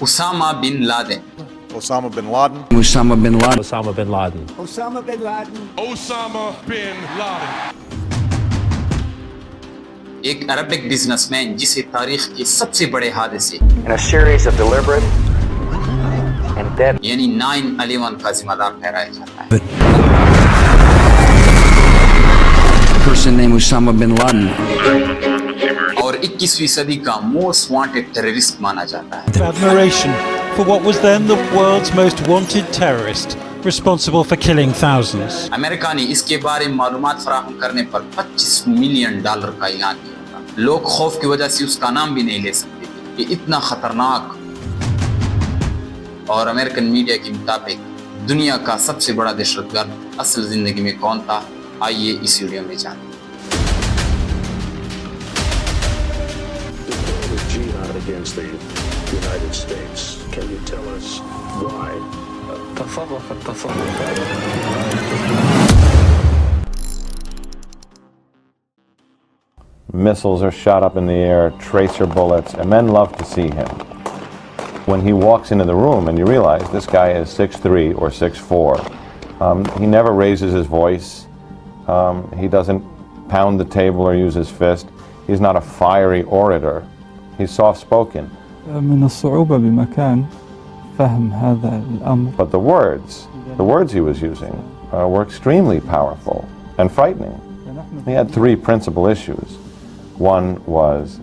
Usama bin Laden. Osama bin Laden. Osama bin Laden. Osama bin Laden. Osama bin Laden. Osama bin Laden. ایک Arabic business man جسے تاریخ کے سب سے بڑے حادثے In a series of deliberate and deadly یعنی 9/11 کا ذمہ دار ٹھہرایا جاتا ہے. A person named Osama bin Laden. اور 21ویں صدی کا موسٹ وانٹڈ ٹیررسٹ مانا جاتا ہے. Admiration for what was then the world's most wanted terrorist, responsible for killing thousands. امریکہ نے اس کے بارے میں معلومات فراہم کرنے پر $25 ملین کا اعلان کیا تھا. لوگ خوف کی وجہ سے اس کا نام بھی نہیں لے سکتے تھے کہ اتنا خطرناک. اور امریکن میڈیا کے مطابق دنیا کا سب سے بڑا دہشت گرد اصل زندگی میں کون تھا؟ آئیے اس ویڈیو میں جانیں. Jihad against the United States. Can you tell us why? Missiles are shot up in the air, tracer bullets, and men love to see him. When he walks into the room and you realize this guy is 6'3" or 6'4", he never raises his voice. He doesn't pound the table or use his fist. He's not a fiery orator. He's soft-spoken. من الصعوبة بمكان فهم هذا الأمر. But the words he was using were extremely powerful and frightening. He had three principal issues. One was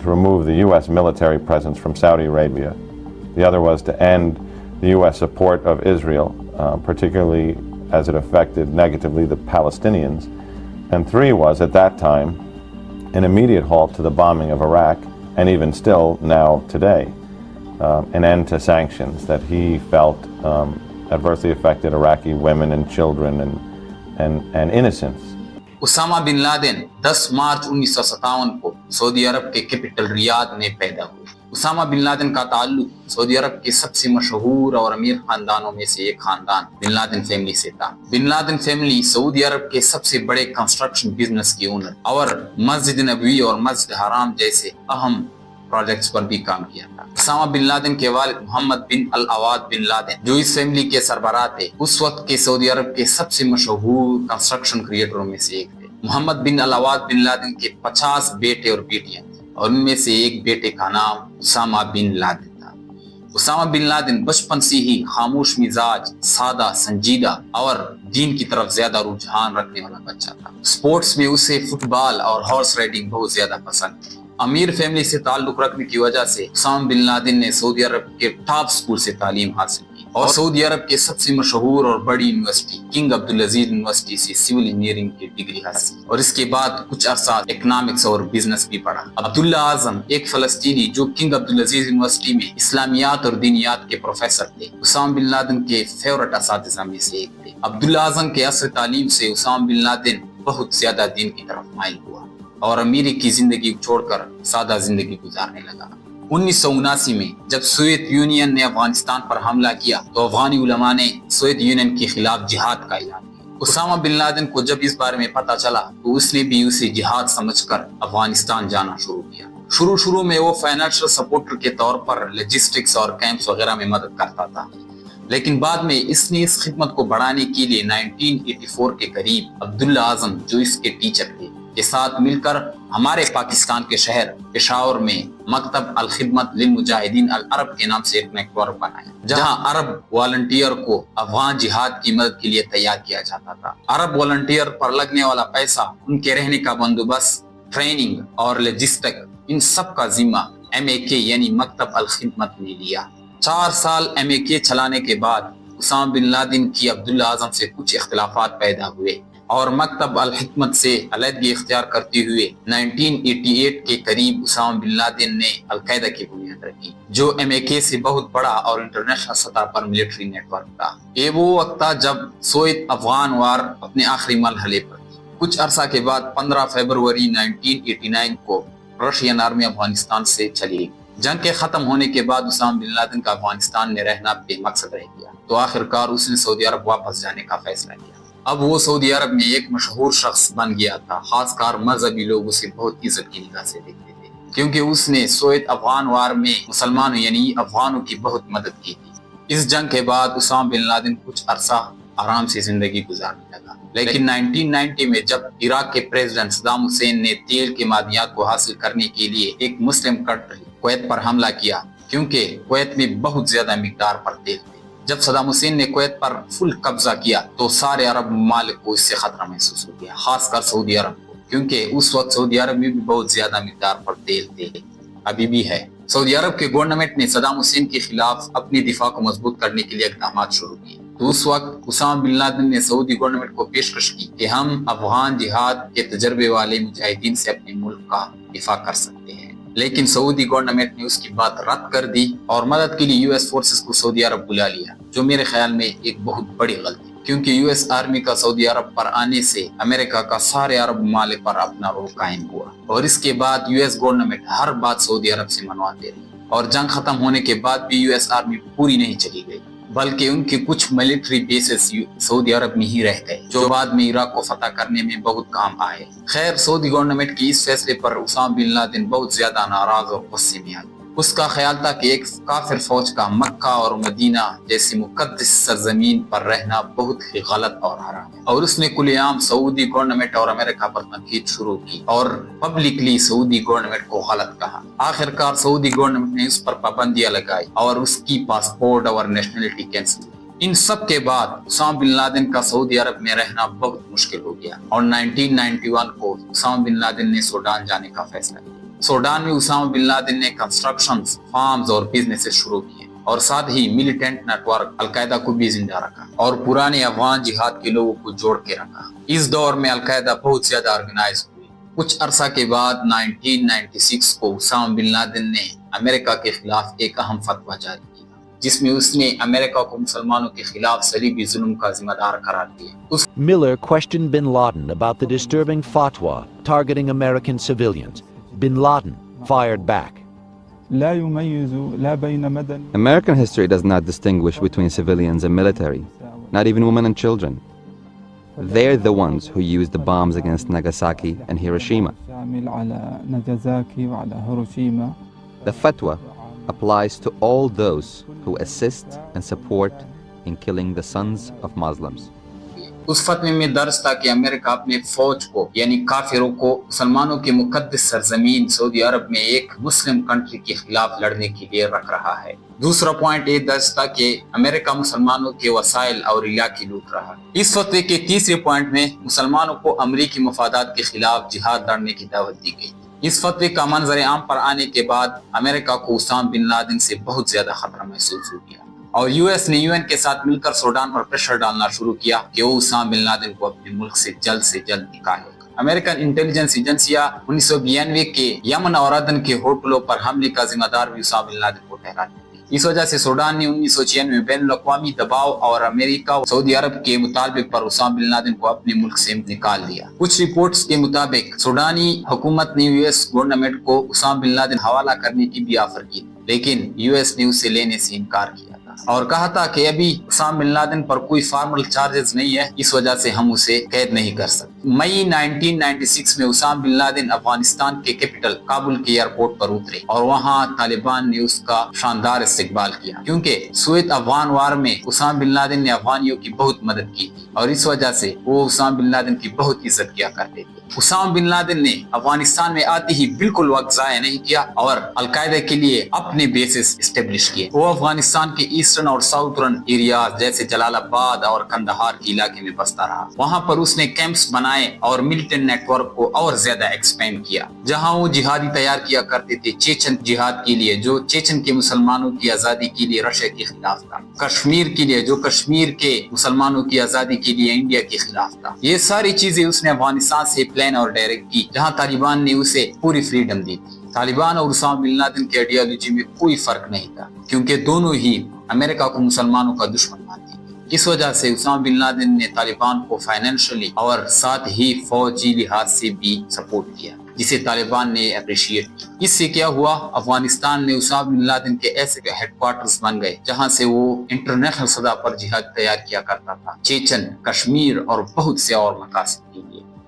to remove the U.S. military presence from Saudi Arabia. The other was to end the U.S. support of Israel, particularly as it affected negatively the Palestinians. And three was, at that time, an immediate halt to the bombing of Iraq, and even still now today, an end to sanctions that he felt adversely affected Iraqi women and children and innocents. Osama bin Laden 10 March 1957 کو سعودی عرب کے capital ریاض میں پیدا ہوئے. Usama bin Laden کا تعلق سعودی عرب کے سب سے مشہور اور امیر خاندانوں میں سے ایک خاندان بن لادن فیملی سے تھا. بن لادن فیملی سعودی عرب کے سب سے بڑے کنسٹرکشن بزنس کے اونر اور مسجد نبوی اور مسجد حرام جیسے اہم پروجیکٹس پر بھی کام کیا تھا. اسامہ بن لادن کے والد محمد بن العواد بن لادن جو اس فیملی کے سربراہ تھے اس وقت کے سعودی عرب کے سب سے مشہور کنسٹرکشن کریٹروں میں سے ایک تھے. محمد بن العواد بن لادن کے 50 بیٹے اور بیٹیاں تھے اور ان میں سے ایک بیٹے کا نام اسامہ بن لادن تھا. اسامہ بن لادن بچپن سے ہی خاموش مزاج، سادہ، سنجیدہ اور دین کی طرف زیادہ رجحان رکھنے والا بچہ تھا. سپورٹس میں اسے فٹ بال اور ہارس رائڈنگ بہت زیادہ پسند تھی. امیر فیملی سے تعلق رکھنے کی وجہ سے اسامہ بن لادن نے سعودی عرب کے ٹاپ سکول سے تعلیم حاصل کی اور سعودی عرب کے سب سے مشہور اور بڑی یونیورسٹی کنگ عبدالعزیز یونیورسٹی سے سول انجینئرنگ کی ڈگری حاصل کی اور اس کے بعد کچھ عرصہ اکنامکس اور بزنس بھی پڑھا. عبداللہ اعظم ایک فلسطینی جو کنگ عبدالعزیز یونیورسٹی میں اسلامیات اور دینیات کے پروفیسر تھے اسامہ بن لادن کے فیورٹ اساتذہ میں سے ایک تھے. عبداللہ اعظم کے عصر تعلیم سے اسامہ بن لادن بہت زیادہ دین کی طرف مائل ہوا اور امیری کی زندگی چھوڑ کر سادہ زندگی گزارنے لگا. 1979 میں جب سوویت یونین نے افغانستان پر حملہ کیا تو افغانی علماء نے سوویت یونین کے خلاف جہاد کا اعلان کیا. اسامہ بن لادن کو جب اس بارے میں پتہ چلا تو اس نے بھی اسے جہاد سمجھ کر افغانستان جانا شروع کیا. شروع میں وہ فائنینشل سپورٹر کے طور پر لاجسٹکس اور کیمپس وغیرہ میں مدد کرتا تھا، لیکن بعد میں اس نے اس خدمت کو بڑھانے کے لیے 1984 کے قریب عبداللہ اعظم جو اس کے ٹیچر تھے کے ساتھ مل کر ہمارے پاکستان کے شہر پشاور میں مکتب الخدمت للمجاہدین العرب کے نام سے ایک نیٹ ورک بنایا جہاں عرب والنٹیئر کو افغان جہاد کی مدد کے لیے تیار کیا جاتا تھا. عرب والنٹیئر پر لگنے والا پیسہ، ان کے رہنے کا بندوبست، ٹریننگ اور لاجسٹک، ان سب کا ذمہ MAK یعنی مکتب الخدمت نے لیا. 4 سال MAK چلانے کے بعد اسامہ بن لادن کی عبداللہ اعظم سے کچھ اختلافات پیدا ہوئے اور مکتب الحکمت سے علیحدگی اختیار کرتے ہوئے 1988 کے قریب اسامہ بن لادن نے القاعدہ کی بنیاد رکھی جو MAK سے بہت بڑا اور انٹرنیشنل سطح پر ملٹری نیٹ ورک تھا. یہ وہ وقت تھا جب سوویت افغان وار اپنے آخری مرحلے پر تھی. کچھ عرصہ کے بعد 15 فروری 1989 کو رشین آرمی افغانستان سے چلی گئی. جنگ کے ختم ہونے کے بعد اسامہ بن لادن کا افغانستان میں رہنا بے مقصد رہ گیا تو آخرکار اس نے سعودی عرب واپس جانے کا فیصلہ کیا. اب وہ سعودی عرب میں ایک مشہور شخص بن گیا تھا، خاص کر مذہبی لوگ اسے بہت عزت کی نگاہ سے دیکھتے تھے. کیونکہ اس نے سوویت افغان وار میں مسلمانوں یعنی افغانوں کی بہت مدد کی تھی۔ اس جنگ کے بعد اسامہ بن لادن کچھ عرصہ آرام سے زندگی گزارنے لگا، لیکن 1990 میں جب عراق کے پریزیڈنٹ صدام حسین نے تیل کے معدنیات کو حاصل کرنے کے لیے ایک مسلم کنٹری کویت پر حملہ کیا، کیونکہ کویت میں بہت زیادہ مقدار پر تیل تھے۔ جب صدام حسین نے کویت پر فل قبضہ کیا تو سارے عرب ممالک کو اس سے خطرہ محسوس ہو گیا، خاص کر سعودی عرب کو، کیونکہ اس وقت سعودی عرب میں بھی بہت زیادہ مقدار پر تیل تھے، ابھی بھی ہے۔ سعودی عرب کے گورنمنٹ نے صدام حسین کے خلاف اپنی دفاع کو مضبوط کرنے کے لیے اقدامات شروع کیے۔ تو اس وقت اسامہ بن لادن نے سعودی گورنمنٹ کو پیشکش کی کہ ہم افغان جہاد کے تجربے والے مجاہدین سے اپنے ملک کا دفاع کر سکتے ہیں، لیکن سعودی گورنمنٹ نے اس کی بات رد کر دی اور مدد کے لیے یو ایس فورسز کو سعودی عرب بلا لیا، جو میرے خیال میں ایک بہت بڑی غلطی، کیونکہ یو ایس آرمی کا سعودی عرب پر آنے سے امریکہ کا سارے عرب ممالک پر اپنا رول قائم ہوا، اور اس کے بعد یو ایس گورنمنٹ ہر بات سعودی عرب سے منواتے رہی، اور جنگ ختم ہونے کے بعد بھی یو ایس آرمی پوری نہیں چلی گئی، بلکہ ان کے کچھ ملٹری بیسز سعودی عرب میں ہی رہ گئے، جو بعد میں عراق کو فتح کرنے میں بہت کام آئے۔ خیر، سعودی گورنمنٹ کی اس فیصلے پر اسامہ بن لادن بہت زیادہ ناراض اور غصے میں آ گئے۔ اس کا خیال تھا کہ ایک کافر فوج کا مکہ اور مدینہ جیسی مقدس سرزمین پر رہنا بہت ہی غلط اور حرام ہے، اور اس نے کھلے عام سعودی گورنمنٹ اور امریکہ پر تنقید شروع کی اور پبلکلی سعودی گورنمنٹ کو غلط کہا۔ آخرکار سعودی گورنمنٹ نے اس پر پابندیاں لگائی اور اس کی پاسپورٹ اور نیشنلٹی کینسل کی۔ ان سب کے بعد اسامہ بن لادن کا سعودی عرب میں رہنا بہت مشکل ہو گیا، اور 1991 کو اسامہ بن لادن نے سوڈان جانے کا فیصلہ کیا۔ سوڈان میں اسامہ بن لادن نے کنسٹرکشنز، فارمز اور بزنس شروع کیے، اور ساتھ ہی ملیٹنٹ نیٹ ورک القاعدہ کو بھی زندہ رکھا اور پرانے افغان جہاد کے لوگوں کو جوڑ کے رکھا۔ اس دور میں القاعدہ بہت زیادہ آرگنائز ہوئی۔ کچھ عرصہ کے بعد 1996 کو اسامہ بن لادن نے امریکہ کے خلاف ایک اہم فتویٰ جاری کیا، جس میں اس نے امریکہ کو مسلمانوں کے خلاف صلیبی ظلم کا ذمہ دار قرار دیا۔ Miller questioned bin Laden about the disturbing fatwa targeting American civilians. Bin Laden fired back. لا يميز لا بين Madani American history does not distinguish between civilians and military, not even women and children. They're the ones who used the bombs against Nagasaki and Hiroshima. شامل على ناجازاكي وعلى Hiroshima. The fatwa applies to all those who assist and support in killing the sons of Muslims. اس فتوے میں درج تھا کہ امریکہ اپنے فوج کو یعنی کافروں کو مسلمانوں کے مقدس سرزمین سعودی عرب میں ایک مسلم کنٹری کے خلاف لڑنے کے لیے رکھ رہا ہے۔ دوسرا پوائنٹ یہ درج تھا کہ امریکہ مسلمانوں کے وسائل اور علاقے لوٹ رہا ہے۔ اس فتوے کے تیسرے پوائنٹ میں مسلمانوں کو امریکی مفادات کے خلاف جہاد لڑنے کی دعوت دی گئی۔ اس فتوے کا منظر عام پر آنے کے بعد امریکہ کو اسامہ بن لادن سے بہت زیادہ خطرہ محسوس ہو گیا، اور یو ایس نے UN کے ساتھ مل کر سوڈان پر پریشر ڈالنا شروع کیا کہ وہ اسامہ بن لادن کو اپنے ملک سے جلد نکالے۔ امریکن انٹیلیجنس ایجنسیاں 1992 کے یمن اور عدن کے ہوٹلوں پر حملے کا ذمہ دار بھی اسامہ بن لادن کو ٹھہراتی تھی۔ اس وجہ سے سوڈان نے 1996 میں بین الاقوامی دباؤ اور امریکہ اور سعودی عرب کے مطالبے پر اسامہ بن لادن کو اپنے ملک سے نکال دیا۔ کچھ رپورٹس کے مطابق سوڈانی حکومت نے یو ایس گورنمنٹ کو اسامہ بن لادن حوالہ کرنے کی بھی آفر کی، لیکن یو ایس نے اسے لینے سے انکار کیا اور کہا تھا کہ ابھی اسامہ بن لادن پر کوئی فارمل چارجز نہیں ہے، اس وجہ سے ہم اسے قید نہیں کر سکتے۔ مئی 1996 میں اسامہ بن لادن افغانستان کے کیپٹل کابل کے ایئرپورٹ پر اترے اور وہاں طالبان نے اس کا شاندار استقبال کیا، کیونکہ سوویت افغان وار میں اسامہ بن لادن نے افغانیوں کی بہت مدد کی تھی اور اس وجہ سے وہ اسامہ بن لادن کی بہت عزت کیا کرتے تھے۔ اسامہ بن لادن نے افغانستان میں آتے ہی بالکل وقت ضائع نہیں کیا اور القاعدہ کے لیے اپنے بیسز اسٹیبلش کیے۔ وہ افغانستان کے ایسٹرن اور ساؤترن ایریاز جیسے جلال آباد اور کندہار کے علاقے میں بستا رہا۔ وہاں پر اس نے کیمپس بنائے اور ملٹنٹ نیٹ ورک کو اور زیادہ ایکسپینڈ کیا، جہاں وہ جہادی تیار کیا کرتے تھے چیچن جہاد کے لیے، جو چیچن کے مسلمانوں کی آزادی کے لیے رشیا کے خلاف تھا، کشمیر کے لیے جو کشمیر کے مسلمانوں کی آزادی کے لیے انڈیا کے خلاف تھا۔ یہ ساری چیزیں اس نے افغانستان سے پلان اور ڈائریکٹ کی، جہاں طالبان نے اسے پوری فریڈم دی تھی۔ طالبان اور اسامہ بن لادن کی آئیڈیالوجی میں کوئی فرق نہیں تھا، کیونکہ دونوں ہی امریکہ کو مسلمانوں کا دشمن مانتے تھے۔ اس وجہ سے اسامہ بن لادن نے طالبان کو فائنینشلی اور ساتھ ہی فوجی لحاظ سے بھی سپورٹ کیا، جسے طالبان نے اپریشیٹ کیا۔ اس سے کیا ہوا، افغانستان میں اسامہ بن لادن کے ایسے ہیڈ کوارٹرز بن گئے جہاں سے وہ انٹرنیشنل سطح پر جہاد تیار کیا کرتا تھا، چیچن، کشمیر اور بہت سے اور مقاصد کے لیے۔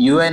UN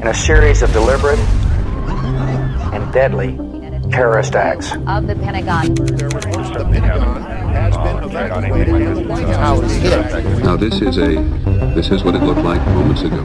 In a series of deliberate and deadly terrorist acts of the Pentagon. Now this is what it looked like moments ago.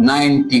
90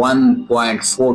$1.4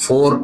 4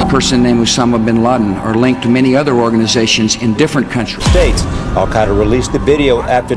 A person named Osama bin Laden are linked to many other organizations in different countries. States, Al-Qaeda released the video after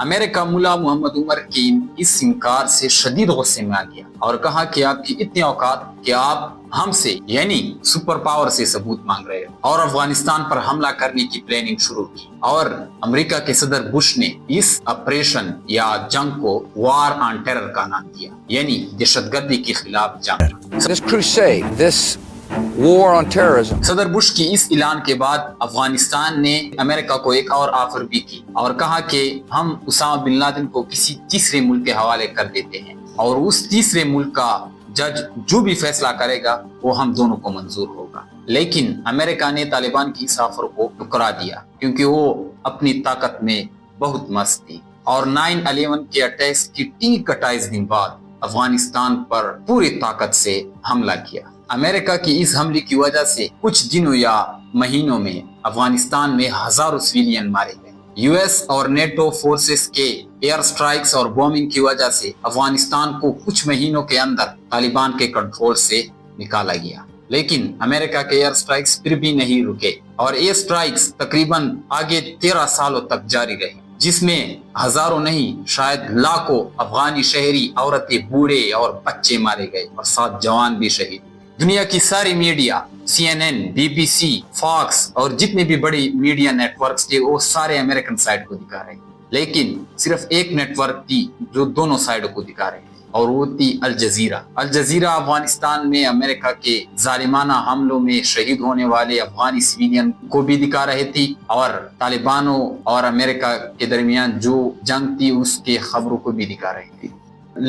امریکہ ملا محمد عمر کے اس انکار سے شدید غصے میں آ گیا اور کہا کہ آپ کی اتنی اوقات کہ آپ ہم سے یعنی سپر پاور سے ثبوت مانگ رہے ہو، اور افغانستان پر حملہ کرنے کی پلاننگ شروع کی۔ اور امریکہ کے صدر بش نے اس آپریشن یا جنگ کو وار آن ٹیرر کا نام دیا، یعنی دہشت گردی کے خلاف جنگ۔ This crusade, this war on terrorism, صدر بش کی اس اعلان کے بعد افغانستان نے امریکہ کو ایک اور آفر بھی کی اور کہا کہ ہم اسامہ بن لادن کو کسی تیسرے ملک کے حوالے کر دیتے ہیں، اور اس تیسرے ملک کا جج جو بھی فیصلہ کرے گا وہ ہم دونوں کو منظور ہوگا۔ لیکن امریکہ نے طالبان کی اس آفر کو ٹکرا دیا کیونکہ وہ اپنی طاقت میں بہت مست تھی، اور 9/11 کے اٹیکس کی 28 دن بعد افغانستان پر پوری طاقت سے حملہ کیا۔ امریکہ کی اس حملے کی وجہ سے کچھ دنوں یا مہینوں میں افغانستان میں ہزاروں سویلین مارے گئے۔ یو ایس اور نیٹو فورسز کے ایئر سٹرائکس اور بومنگ کی وجہ سے افغانستان کو کچھ مہینوں کے اندر طالبان کے کنٹرول سے نکالا گیا، لیکن امریکہ کے ایئر سٹرائکس پھر بھی نہیں رکے، اور ایئر سٹرائکس تقریباً آگے 13 سالوں تک جاری رہے، جس میں ہزاروں نہیں شاید لاکھوں افغانی شہری، عورتیں، بوڑھے اور بچے مارے گئے، اور 7 جوان بھی شہید۔ دنیا کی ساری میڈیا، CNN، BBC، فاکس اور جتنے بھی بڑی میڈیا نیٹ ورکس تھے وہ سارے امریکن سائڈ کو دکھا رہے ہیں، لیکن صرف ایک نیٹ ورک تھی جو دونوں سائڈوں کو دکھا رہے تھے، اور وہ تھی الجزیرہ۔ الجزیرہ افغانستان میں امریکہ کے ظالمانہ حملوں میں شہید ہونے والے افغانی سویلین کو بھی دکھا رہے تھی، اور طالبانوں اور امریکہ کے درمیان جو جنگ تھی اس کے خبروں کو بھی دکھا رہے تھے۔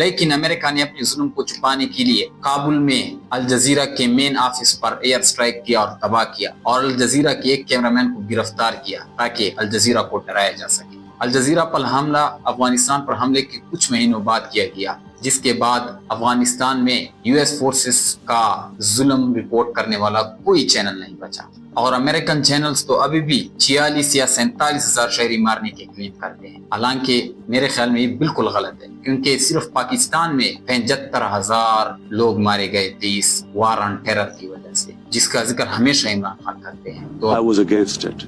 لیکن امریکہ نے اپنے ظلم کو چھپانے کے لیے کابل میں الجزیرہ کے مین آفس پر ایئر سٹرائک کیا اور تباہ کیا، اور الجزیرہ کے ایک کیمرامین کو گرفتار کیا تاکہ الجزیرہ کو ڈرایا جا سکے۔ الجزیرہ پر حملہ افغانستان پر حملے کے کچھ مہینوں بعد کیا گیا، جس کے بعد افغانستان میں یو ایس فورسز کا ظلم رپورٹ کرنے والا کوئی چینل نہیں بچا، اور امریکن چینلز تو ابھی بھی 46 یا 47 ہزار شہری مارنے کے کلیم کرتے ہیں، حالانکہ میرے خیال میں یہ بالکل غلط ہے، کیونکہ صرف پاکستان میں 75,000 لوگ مارے گئے تھے اس وار آن ٹیرر کی وجہ سے، جس کا ذکر ہمیشہ عمران خان کرتے ہیں۔ تو I was against it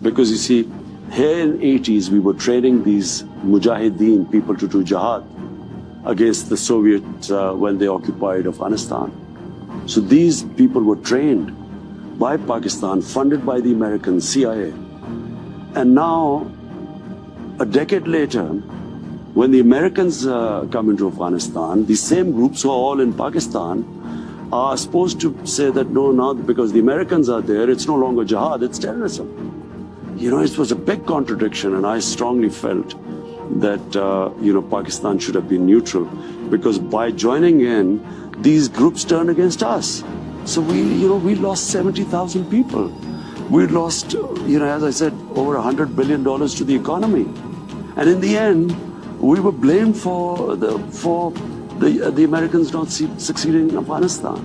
because you see, here in 80s we were training these mujahideen people to do jihad against the Soviets when they occupied Afghanistan. So these people were trained by Pakistan, funded by the American CIA. And now, a decade later, when the Americans come into Afghanistan, the same groups who are all in Pakistan are supposed to say that no, now because the Americans are there, it's no longer jihad, it's terrorism. You know, it was a big contradiction, and I strongly felt that, Pakistan should have been neutral, because by joining in, these groups turned against us. So we lost 70,000 people. We lost, as I said, over $100 billion to the economy. And in the end, we were blamed for the Americans not succeeding in Afghanistan.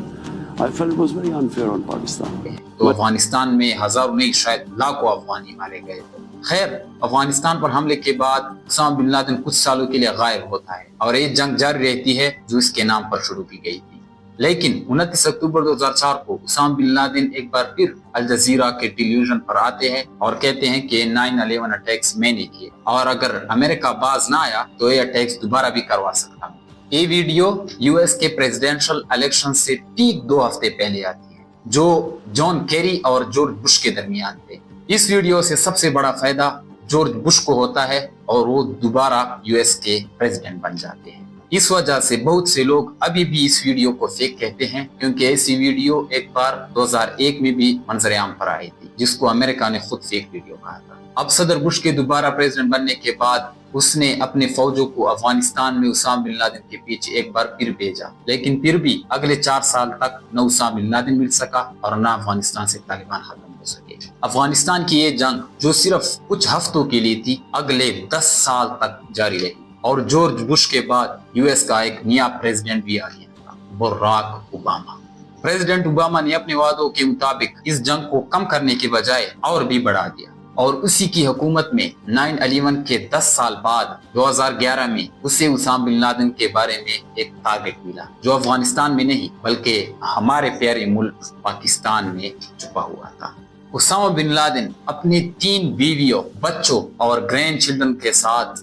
I felt it was very unfair on Pakistan. تو افغانستان میں ہزاروں نہیں شاید لاکھوں افغانی مارے گئے تھے۔ خیر، افغانستان پر حملے کے بعد اسامہ بن لادن کچھ سالوں کے لیے غائب ہوتا ہے، اور یہ جنگ جاری رہتی ہے جو اس کے نام پر شروع کی گئی تھی۔ لیکن 29 اکتوبر 2004 کو اسامہ بن لادن ایک بار پھر الجزیرہ کے ٹیلی ویژن پر آتے ہیں اور کہتے ہیں کہ 9/11 اٹیکس میں نے کیے، اور اگر امریکہ باز نہ آیا تو یہ اٹیکس دوبارہ بھی کروا سکتا ہوں۔ یہ ویڈیو یو ایس کے پریزیڈنشل الیکشن سے ٹھیک 2 ہفتے پہلے آتی ہے، جو جان کیری اور جارج بش کے درمیان تھے۔ اس ویڈیو سے سب سے بڑا فائدہ جارج بش کو ہوتا ہے، اور وہ دوبارہ یو ایس کے پریزیڈنٹ بن جاتے ہیں۔ اس وجہ سے بہت سے لوگ ابھی بھی اس ویڈیو کو فیک کہتے ہیں، کیونکہ ایسی ویڈیو ایک بار 2001 میں بھی منظر عام پر آئی تھی، جس کو امریکہ نے خود فیک ویڈیو کہا تھا۔ اب صدر بش کے دوبارہ پریزیڈنٹ بننے کے بعد اس نے اپنے فوجوں کو افغانستان میں اسامہ بن لادن کے پیچھے ایک بار پھر بھیجا، لیکن پھر بھی اگلے 4 سال تک نہ اسامہ بن لادن مل سکا اور نہ افغانستان سے طالبان ختم ہو سکے۔ افغانستان کی یہ جنگ جو صرف کچھ ہفتوں کے لیے تھی، اگلے 10 سال تک جاری رہی، اور جارج بش کے بعد یو ایس کا ایک نیا پریزیڈنٹ بھی آ گیا تھا، براک اوباما۔ پریزیڈنٹ اوباما نے اپنے وعدوں کے مطابق اس جنگ کو کم کرنے کے بجائے اور بھی بڑھا دیا، اور اسی کی حکومت میں 9/11 کے 10 سال بعد 2011 میں اسے اسامہ بن لادن کے بارے میں ایک ٹارگٹ ملا، جو افغانستان میں نہیں بلکہ ہمارے پیارے ملک پاکستان میں چھپا ہوا تھا۔ اسامہ بن لادن اپنی 3 بیویوں، بچوں اور گرینڈ چلڈرن کے ساتھ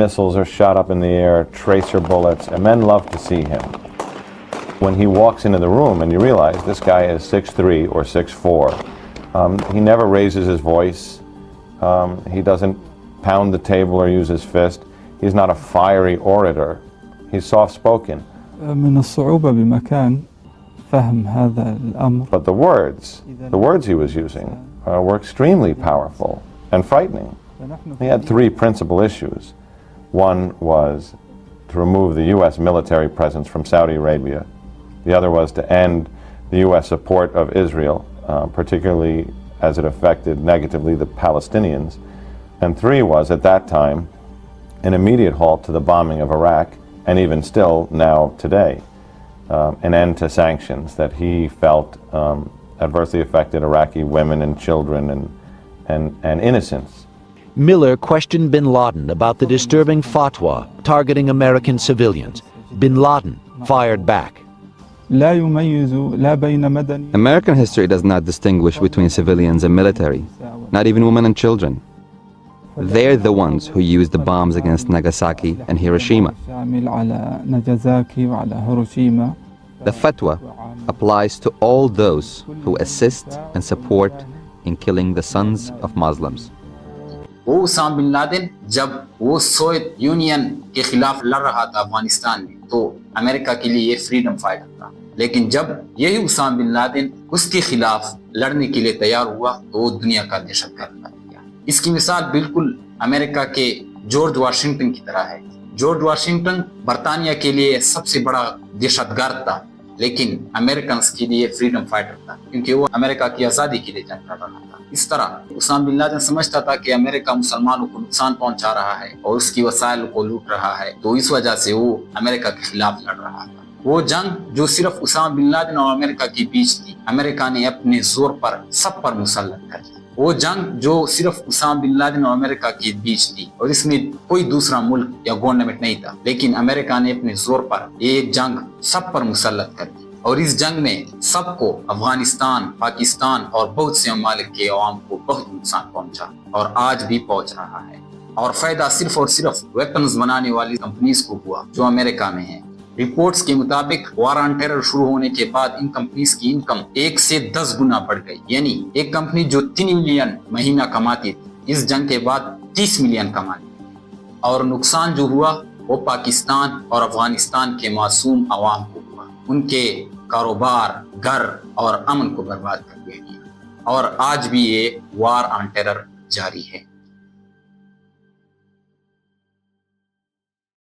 Missiles are shot up in the air, tracer bullets, and men love to see him. When he walks into the room and you realize this guy is 6'3" or 6'4", he never raises his voice. He doesn't pound the table or use his fist. He's not a fiery orator. He's soft-spoken. من الصعوبة بمكان فهم هذا الأمر. But the words he was using were extremely powerful and frightening. He had 3 principal issues. One was to remove the U.S. military presence from Saudi Arabia. The other was to end the U.S. support of Israel, particularly as it affected negatively the Palestinians. And 3 was, at that time, an immediate halt to the bombing of Iraq, and even still now today, an end to sanctions that he felt adversely affected Iraqi women and children and innocents. Miller questioned bin Laden about the disturbing fatwa targeting American civilians. Bin Laden fired back. لا يميز لا بين Madani American history does not distinguish between civilians and military, not even women and children. They're the ones who used the bombs against Nagasaki and Hiroshima. شامل على ناجازاكي وعلى Hiroshima. The fatwa applies to all those who assist and support in killing the sons of Muslims. وہ Usama bin Laden جب وہ Soviet union کے خلاف لڑ رہا تھا افغانستان میں تو امریکہ کے لیے یہ فریڈم فائٹر تھا، لیکن جب یہی اسامہ بن لادن اس کے خلاف لڑنے کے لیے تیار ہوا تو وہ دنیا کا دہشت گرد بن گیا۔ اس کی مثال بالکل امریکہ کے جارج واشنگٹن کی طرح ہے۔ جارج واشنگٹن برطانیہ کے لیے سب سے بڑا دہشت گرد تھا، لیکن امریکنز کے لیے فریڈم فائٹر تھا، کیونکہ وہ امریکہ کی آزادی کے لیے جنگ کر رہا تھا۔ اس طرح اسامہ بن لادن سمجھتا تھا کہ امریکہ مسلمانوں کو نقصان پہنچا رہا ہے اور اس کی وسائل کو لوٹ رہا ہے، تو اس وجہ سے وہ امریکہ کے خلاف لڑ رہا تھا۔ وہ جنگ جو صرف اسامہ بن لادن اور امریکہ کے بیچ تھی، امریکہ نے اپنے زور پر سب پر مسلط کر دی۔ وہ جنگ جو صرف اسامہ بن لادن اور امریکہ کے بیچ تھی اور اس میں کوئی دوسرا ملک یا گورنمنٹ نہیں تھا، لیکن امریکہ نے اپنے زور پر یہ جنگ سب پر مسلط کر دی، اور اس جنگ میں سب کو، افغانستان، پاکستان اور بہت سے ممالک کے عوام کو بہت نقصان پہنچا اور آج بھی پہنچ رہا ہے۔ اور فائدہ صرف اور صرف ویپنز بنانے والی کمپنیز کو ہوا جو امریکہ میں ہیں۔ رپورٹس کے مطابق وار آن ٹیرر شروع ہونے کے بعد ان کمپنیز کی انکم 1 سے 10 گنا بڑھ گئی، یعنی ایک کمپنی جو 3 ملین مہینہ کماتی تھی اس جنگ کے بعد 30 ملین کماتی تھی، اور نقصان جو ہوا وہ پاکستان اور افغانستان کے معصوم عوام کو ہوا، ان کے کاروبار، گھر اور امن کو برباد کر دیا گیا، اور آج بھی یہ وار آن ٹیرر جاری ہے۔